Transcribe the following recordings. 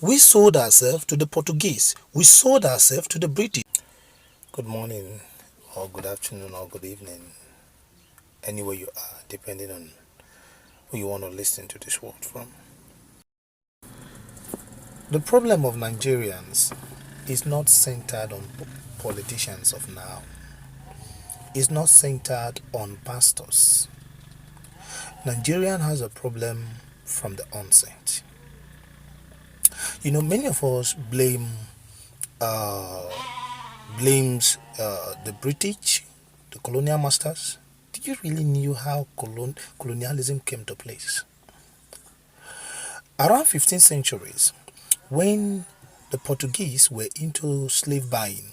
We sold ourselves to the Portuguese. We sold ourselves to the British. Good morning, or good afternoon, or good evening, anywhere you are, depending on who you want to listen to this word from. The problem of Nigerians is not centered on politicians of now. It's not centered on pastors. Nigerian has a problem from the onset. Many of us uh, blames the British, the colonial masters. Did you really knew how colonialism came to place? Around 15th centuries, when the Portuguese were into slave buying,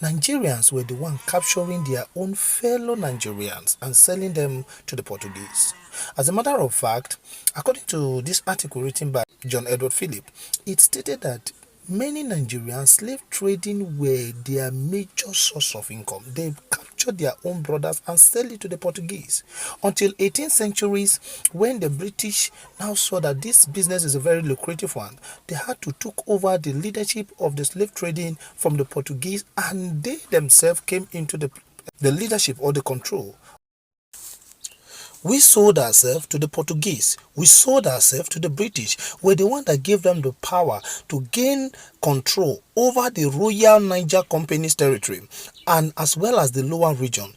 Nigerians were the one capturing their own fellow Nigerians and selling them to the Portuguese. As a matter of fact, according to this article written by John Edward Philip, it stated that many Nigerian slave trading were their major source of income. They captured their own brothers and sell it to the Portuguese. Until 18th centuries, when the British now saw that this business is a very lucrative one, they had to take over the leadership of the slave trading from the Portuguese, and they themselves came into the leadership or the control. We sold ourselves to the Portuguese. We sold ourselves to the British. We're the one that gave them the power to gain control over the Royal Niger Company's territory and as well as the lower region,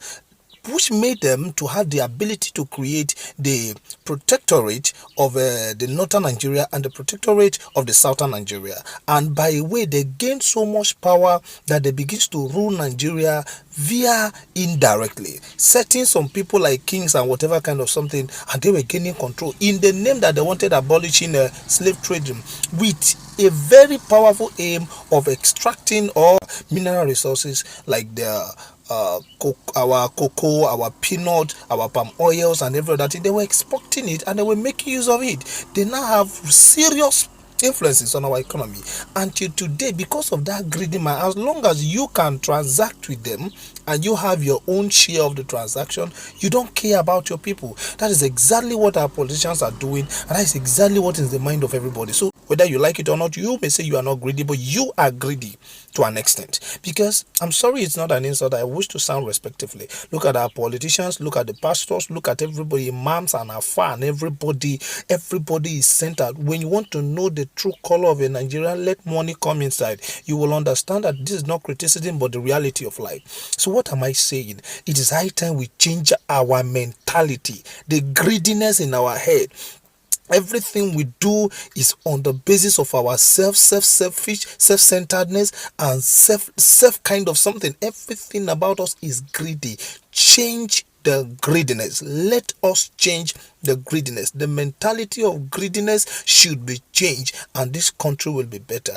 which made them to have the ability to create the protectorate of the northern Nigeria and the protectorate of the southern Nigeria. And by the way, they gained so much power that they begin to rule Nigeria via indirectly, setting some people like kings and whatever kind of something, and they were gaining control in the name that they wanted abolishing slave trading, with a very powerful aim of extracting all mineral resources like our cocoa, our peanut, our palm oils, and every other thing. They were exporting it and they were making use of it. They now have serious influences on our economy until today because of that greedy man. As long as you can transact with them and you have your own share of the transaction, you don't care about your people. That is exactly what our politicians are doing, and that is exactly what is in the mind of everybody. So whether you like it or not, you may say you are not greedy, but you are greedy to an extent. Because I'm sorry, it's not an insult, I wish to sound respectively. Look at our politicians, look at the pastors, look at everybody, imams and afar, and everybody is centered. When you want to know the true color of a Nigerian, let money come inside. You will understand that this is not criticism but the reality of life. So what am I saying? It is high time we change our mentality, the greediness in our head. Everything we do is on the basis of our selfish, self-centeredness, and self kind of something. Everything about us is greedy. Change the greediness. Let us change the greediness. The mentality of greediness should be changed, and this country will be better.